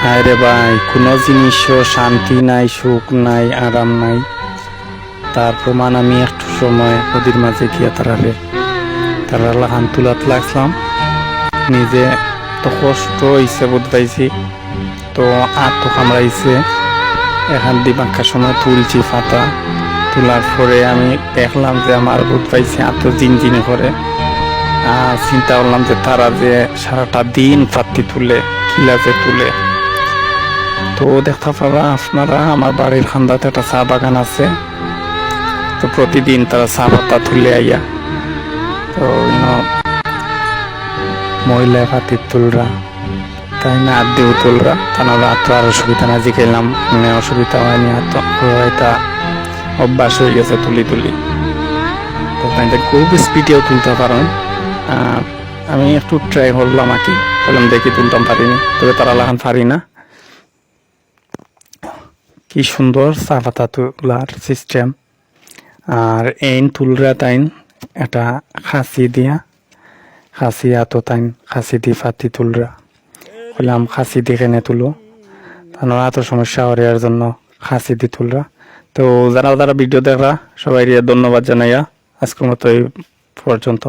আরে ভাই, কোনো জিনিসও শান্তি নাই, সুখ নাই, আরাম নাই। তার প্রমাণ আমি একটু সময় নদীর মাঝে গিয়া তারা লাহান তুলাত লাগলাম। নিজে তো কষ্ট হয়েছে বোধ পাইছি, তো আর তো কামড়াইছে। এখান দিয়ে বাঁকার সময় তুলছি ফাতা, তোলার পরে আমি দেখলাম যে আমার বোধ পাইছে আর তো জিনজিনি করে। চিন্তা করলাম যে তারা যে সারাটা দিন পাত্তি তুলে, কিলাতে তুলে। তো দেখতে পাবা আপনারা, আমার বাড়ির খান্দাতে একটা চা বাগান আছে। তো প্রতিদিন তারা চা পাতা তুলে আইয়া, তো মহিলা পাতির তুলরা, তাই না আর দেও তুলরা, তা নাহলে আর তো আর অসুবিধা না। জিখাইলাম মানে অসুবিধা হয়নি, আর তো এটা অভ্যাস হয়ে গেছে তুলি তুলি। তো তাই খুব স্পিডেও তুলতে পারেন। আমি একটু ট্রাই করলাম আর কি, বললাম দেখি তুলতাম পারিনি, তবে তারা লাগান পারি না। কি সুন্দর চা পাতা তোলার সিস্টেম। আর এইন তুলরা তাইন এটা খাসি দিয়া, খাসি এত তাইন খাসি দি ফাতি তুলরা, বললাম খাসি দিয়ে কেনে তুলো, তার এত সমস্যা হওয়ার এর জন্য খাসি দি তুলরা। তো যারা যারা ভিডিও দেখা সবাই ধন্যবাদ জানাইয়া আজকের মতো এই পর্যন্ত।